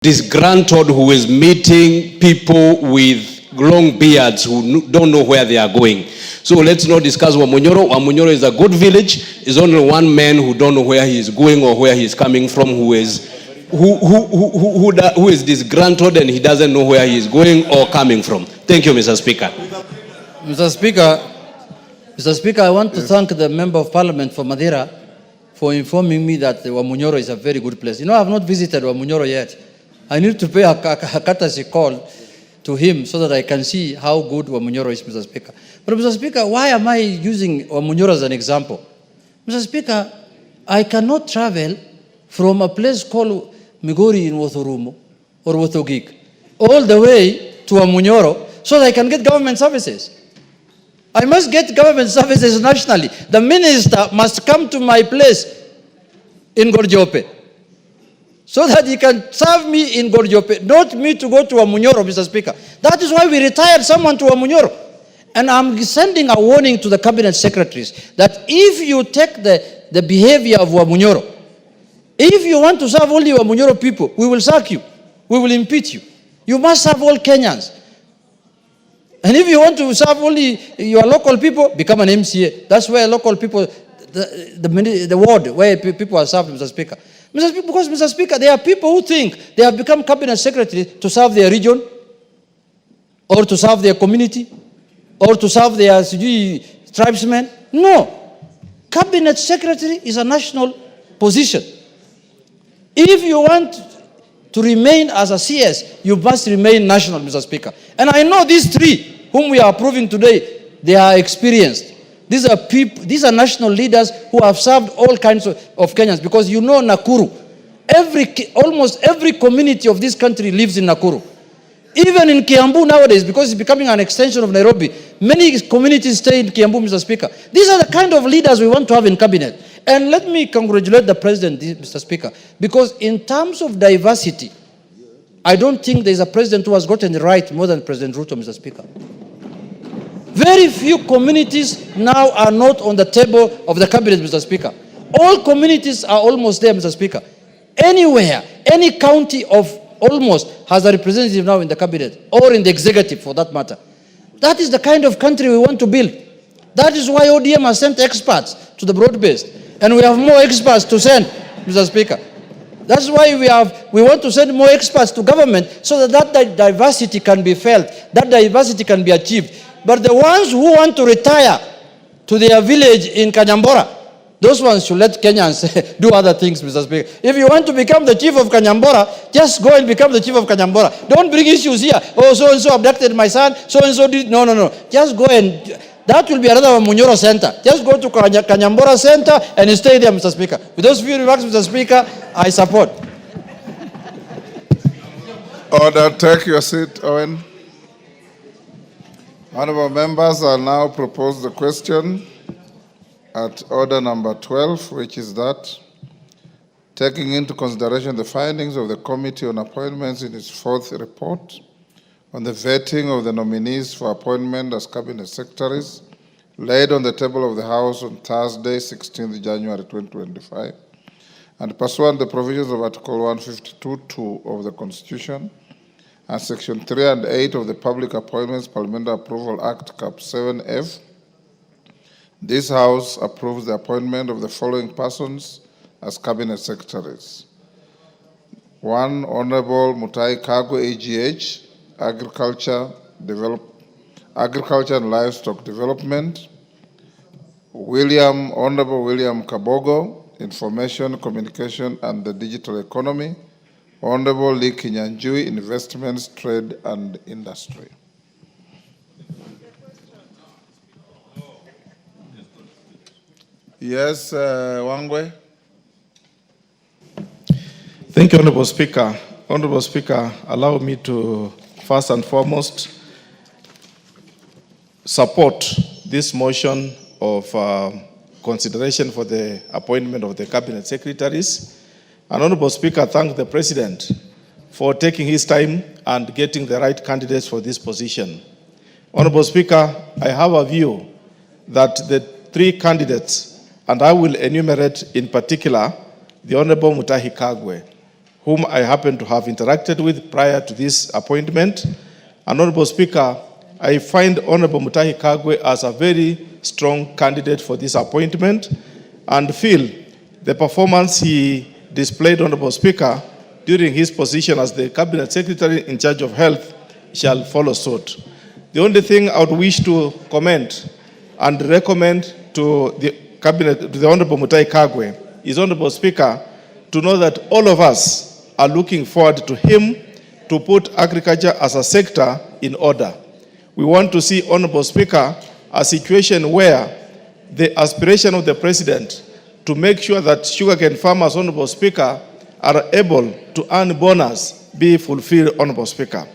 disgruntled who is meeting people with long beards who don't know where they are going. So let's not discuss Wamunyoro. Wamunyoro is a good village. It's only one man who don't know where he is going or where he is coming from, who is disgruntled and he doesn't know where he is going or coming from. Thank you, Mr. Speaker. Mr. Speaker, I want to thank the Member of Parliament for Madeira for informing me that Wamunyoro is a very good place. You know, I have not visited Wamunyoro yet. I need to pay a courtesy call to him so that I can see how good Wamunyoro is, Mr. Speaker. But Mr. Speaker, why am I using Wamunyoro as an example? Mr. Speaker, I cannot travel from a place called Migori in Wothorumo or Wothogik all the way to Wamunyoro so that I can get government services. I must get government services nationally. The minister must come to my place in Gorjope so that he can serve me in Gorjope, not me to go to Wamunyoro, Mr. Speaker. That is why we retired someone to Wamunyoro. And I'm sending a warning to the cabinet secretaries that if you take the behavior of Wamunyoro, if you want to serve only Wamunyoro people, we will sack you. We will impeach you. You must serve all Kenyans. And if you want to serve only your local people, become an MCA. That's where local people, the ward where people are served, Mr. Speaker. Because, Mr. Speaker, there are people who think they have become cabinet secretary to serve their region, or to serve their community, or to serve their tribesmen. No. Cabinet secretary is a national position. If you want to remain as a CS, you must remain national, Mr. Speaker. And I know these three whom we are approving today, they are experienced. These are people, these are national leaders who have served all kinds of Kenyans, because you know Nakuru, almost every community of this country lives in Nakuru. Even in Kiambu nowadays, because it's becoming an extension of Nairobi, many communities stay in Kiambu, Mr. Speaker. These are the kind of leaders we want to have in cabinet. And let me congratulate the president, Mr. Speaker, because in terms of diversity, I don't think there's a president who has gotten it right more than President Ruto, Mr. Speaker. Very few communities now are not on the table of the cabinet, Mr. Speaker. All communities are almost there, Mr. Speaker. Anywhere, any county of almost has a representative now in the cabinet, or in the executive for that matter. That is the kind of country we want to build. That is why ODM has sent experts to the broad-based. And we have more experts to send, Mr. Speaker. That's why we want to send more experts to government so that diversity can be felt, that diversity can be achieved. But the ones who want to retire to their village in Kanyambora, those ones should let Kenyans do other things, Mr. Speaker. If you want to become the chief of Kanyambora, just go and become the chief of Kanyambora. Don't bring issues here. Oh, so-and-so abducted my son, so-and-so did. No. Just go and... That will be another Munyoro Center. Just go to Kanyambora Center and stay there, Mr. Speaker. With those few remarks, Mr. Speaker, I support. Order, take your seat, Owen. Honorable members, I'll now propose the question at order number 12, which is that, taking into consideration the findings of the Committee on Appointments in its fourth report, on the vetting of the nominees for appointment as cabinet secretaries, laid on the table of the House on Thursday, 16th January 2025, and pursuant to the provisions of Article 152(2) of the Constitution and Section 3 and 8 of the Public Appointments Parliamentary Approval Act, Cap 7F, this House approves the appointment of the following persons as cabinet secretaries. 1. Honorable Muturi Kagwe, AGH, Agriculture and Livestock Development. Honorable William Kabogo, Information, Communication and the Digital Economy. Honorable Lee Kinyanjui, Investments, Trade and Industry. Yes, Wangwe. Thank you, Honorable Speaker. Honorable Speaker, allow me to first and foremost support this motion of consideration for the appointment of the cabinet secretaries. And Honorable Speaker, thank the President for taking his time and getting the right candidates for this position. Honorable Speaker, I have a view that the three candidates, and I will enumerate in particular the Honorable Muturi Kagwe, whom I happen to have interacted with prior to this appointment. And Honorable Speaker, I find Honorable Mutahi Kagwe as a very strong candidate for this appointment and feel the performance he displayed, Honorable Speaker, during his position as the Cabinet Secretary in charge of health shall follow suit. The only thing I would wish to comment and recommend to the Cabinet, to the Honorable Mutahi Kagwe, is, Honorable Speaker, to know that all of us are looking forward to him to put agriculture as a sector in order. We want to see, Honorable Speaker, a situation where the aspiration of the President to make sure that sugarcane farmers, Honorable Speaker, are able to earn bonus be fulfilled, Honorable Speaker.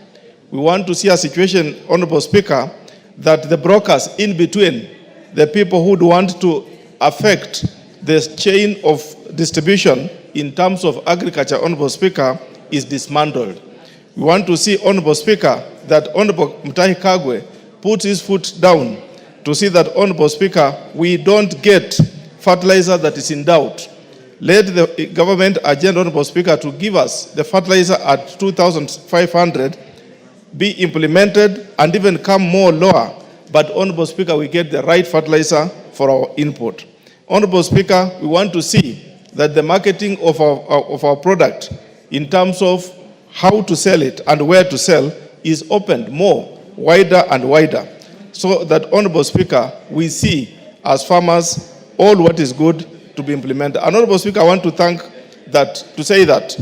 We want to see a situation, Honorable Speaker, that the brokers in between, the people who would want to affect the chain of distribution in terms of agriculture, Honorable Speaker, is dismantled. We want to see, Honorable Speaker, that Honorable Mutahi Kagwe puts his foot down to see that, Honorable Speaker, we don't get fertilizer that is in doubt. Let the government agenda, Honorable Speaker, to give us the fertilizer at 2,500 be implemented and even come more lower. But, Honorable Speaker, we get the right fertilizer for our input. Honorable Speaker, we want to see that the marketing of our product in terms of how to sell it and where to sell is opened more, wider and wider. So that, Honorable Speaker, we see as farmers all what is good to be implemented. And, Honorable Speaker, I want to say that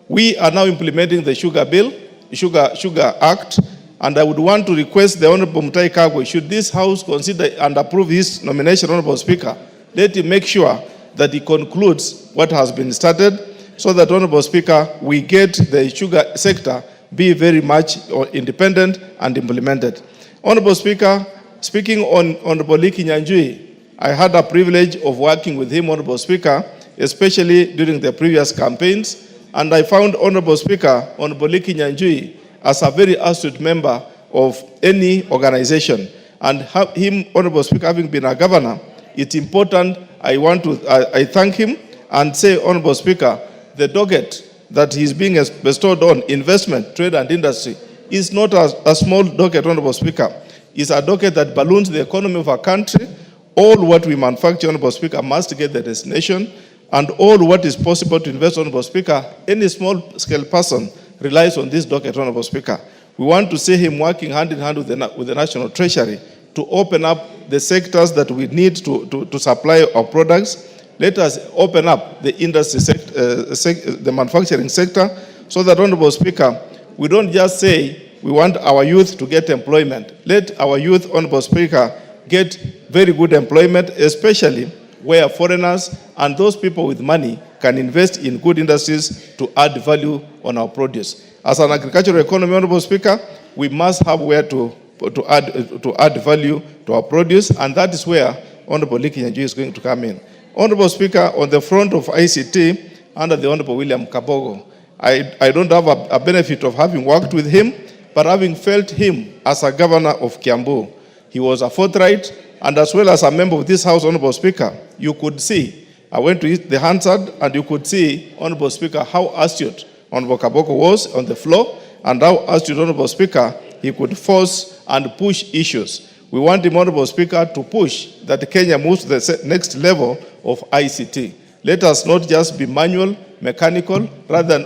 we are now implementing the sugar bill, Sugar Act, and I would want to request the Honorable Mutahi Kagwe, should this House consider and approve his nomination, Honorable Speaker, let him make sure that he concludes what has been started, so that, Honorable Speaker, we get the sugar sector be very much independent and implemented. Honorable Speaker, speaking on Honorable Liki Nyanjui, I had a privilege of working with him, Honorable Speaker, especially during the previous campaigns, and I found, Honorable Speaker, Honorable Liki Nyanjui as a very astute member of any organization. And him, Honorable Speaker, having been a governor, it's important. I thank him and say, Honorable Speaker, the docket that he's being bestowed on investment, trade and industry is not a small docket, Honorable Speaker. It's a docket that balloons the economy of our country. All what we manufacture, Honorable Speaker, must get the destination, and all what is possible to invest, Honorable Speaker, any small-scale person relies on this docket, Honorable Speaker. We want to see him working hand in hand with the National Treasury to open up the sectors that we need to supply our products. Let us open up the industry the manufacturing sector, so that, Honorable Speaker, we don't just say we want our youth to get employment. Let our youth, Honorable Speaker, get very good employment, especially where foreigners and those people with money can invest in good industries to add value on our produce. As an agricultural economy, Honorable Speaker, we must have where to add value to our produce, and that is where Honorable Liki Nyanjui is going to come in. Honorable Speaker, on the front of ICT, under the Honorable William Kabogo, I don't have a benefit of having worked with him, but having felt him as a governor of Kiambu. He was a forthright, and as well as a member of this House, Honorable Speaker, you could see, I went to the Hansard, and you could see, Honorable Speaker, how astute Honorable Kabogo was on the floor, and how astute, Honorable Speaker, he could force and push issues. We want him, Honorable Speaker, to push that Kenya moves to the next level of ICT. Let us not just be manual, mechanical, rather,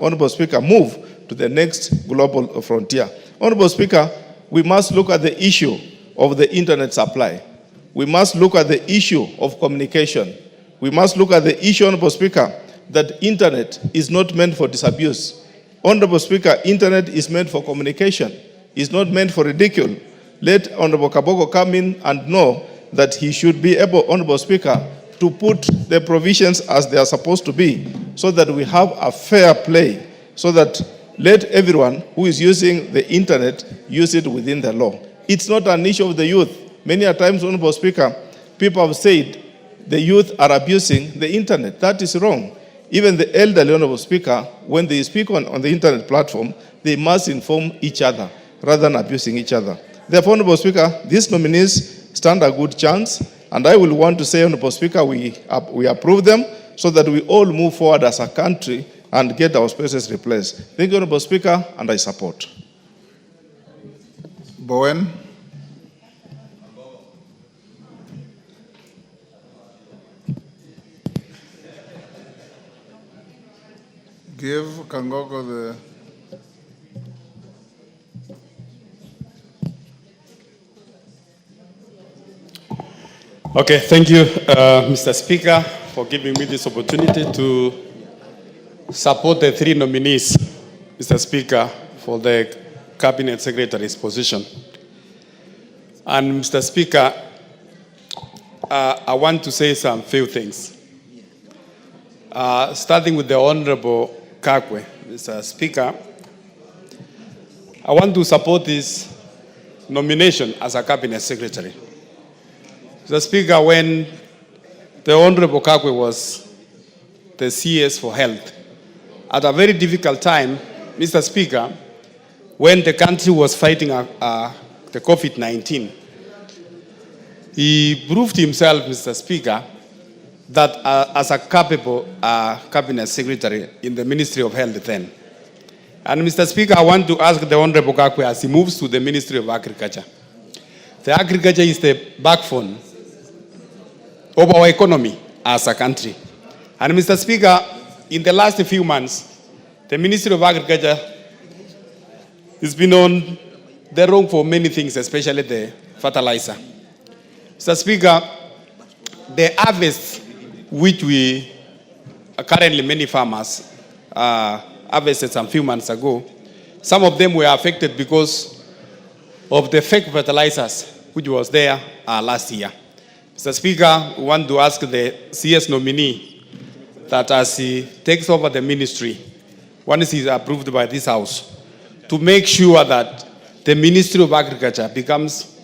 Honorable Speaker, move to the next global frontier. Honorable Speaker, we must look at the issue of the internet supply. We must look at the issue of communication. We must look at the issue, Honorable Speaker, that internet is not meant for disabuse. Honorable Speaker, internet is meant for communication. It's not meant for ridicule. Let Honorable Kabogo come in and know that he should be able, Honorable Speaker, to put the provisions as they are supposed to be, so that we have a fair play, so that let everyone who is using the internet use it within the law. It's not an issue of the youth. Many a times, Honorable Speaker, people have said the youth are abusing the internet. That is wrong. Even the elderly, Honorable Speaker, when they speak on the internet platform, they must inform each other rather than abusing each other. Therefore, Honorable Speaker, these nominees stand a good chance, and I will want to say, Honorable Speaker, we approve them so that we all move forward as a country and get our spaces replaced. Thank you, Honorable Speaker, and I support. Bowen. Give Kangogo the... Okay, thank you, Mr. Speaker, for giving me this opportunity to support the three nominees, Mr. Speaker, for the Cabinet Secretary's position. And Mr. Speaker, I want to say some few things. Starting with the Honorable Kakwe, Mr. Speaker, I want to support this nomination as a Cabinet Secretary. Mr. Speaker, when the Honorable Kakwe was the CS for Health, at a very difficult time, Mr. Speaker, when the country was fighting the COVID-19, he proved himself, Mr. Speaker, that as a capable Cabinet Secretary in the Ministry of Health then. And Mr. Speaker, I want to ask the Honorable Kakwe as he moves to the Ministry of Agriculture. The agriculture is the backbone of our economy as a country. And Mr. Speaker, in the last few months, the Ministry of Agriculture has been on the wrong for many things, especially the fertilizer. Mr. Speaker, the harvest which we currently many farmers harvested some few months ago, some of them were affected because of the fake fertilizers which was there last year. Mr. Speaker, we want to ask the CS nominee that as he takes over the ministry, once he is approved by this House, to make sure that the Ministry of Agriculture becomes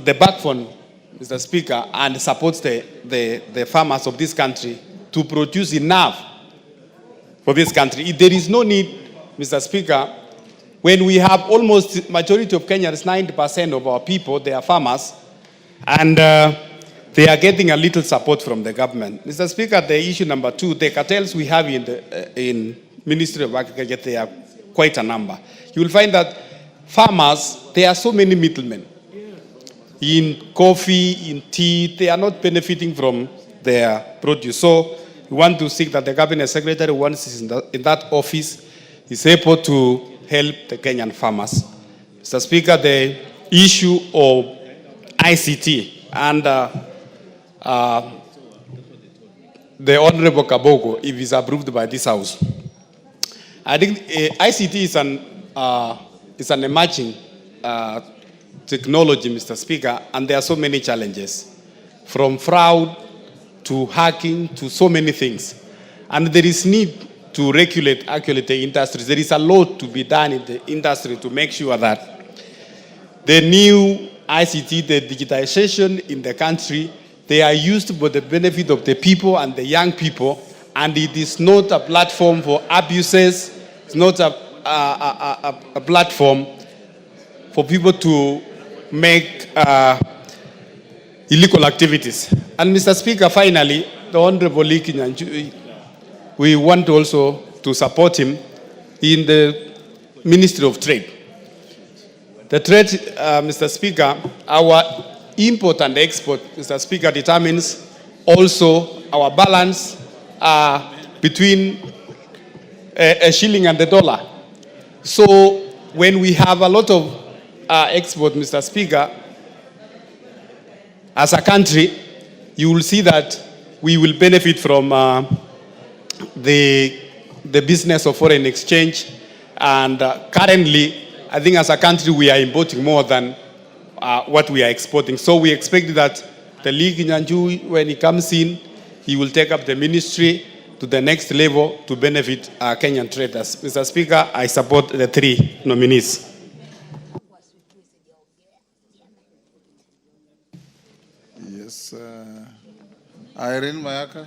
the backbone, Mr. Speaker, and supports the farmers of this country to produce enough for this country. There is no need, Mr. Speaker, when we have almost majority of Kenyans, 90% of our people, they are farmers, and they are getting a little support from the government. Mr. Speaker, the issue number 2, the cartels we have in Ministry of Agriculture, they are quite a number. You will find that farmers, there are so many middlemen. In coffee, in tea, they are not benefiting from their produce. So we want to seek that the Cabinet Secretary, once he's in that office, is able to help the Kenyan farmers. Mr. Speaker, the issue of ICT and the Honorable Kabogo, if it's approved by this House, I think ICT is an emerging technology, Mr. Speaker, and there are so many challenges, from fraud to hacking to so many things. And there is need to regulate actually the industries. There is a lot to be done in the industry to make sure that the new ICT, the digitization in the country, they are used for the benefit of the people and the young people, and it is not a platform for abuses. It's not a platform for people to make illegal activities. And Mr. Speaker, finally, the Honorable Lee Kinyanjui, we want also to support him in the Ministry of Trade. The trade, Mr. Speaker, our import and export, Mr. Speaker, determines also our balance between a shilling and the dollar. So when we have a lot of export, Mr. Speaker, as a country, you will see that we will benefit from the business of foreign exchange. And currently, I think as a country, we are importing more than what we are exporting. So we expect that the League Nyanjui, when he comes in, he will take up the ministry to the next level to benefit Kenyan traders. Mr. Speaker, I support the three nominees. Yes. Irene Mayaka.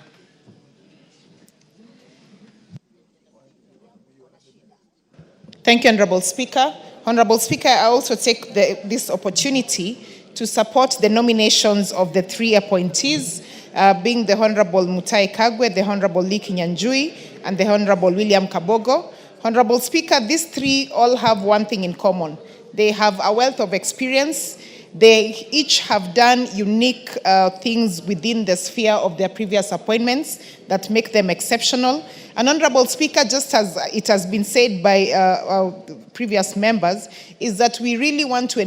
Thank you, Honorable Speaker. Honorable Speaker, I also take this opportunity to support the nominations of the three appointees being the Honorable Mutai Kagwe, the Honorable Lee Kinyanjui, and the Honorable William Kabogo. Honorable Speaker, these three all have one thing in common. They have a wealth of experience. They each have done unique things within the sphere of their previous appointments that make them exceptional. And Honorable Speaker, just as it has been said by our previous members, is that we really want to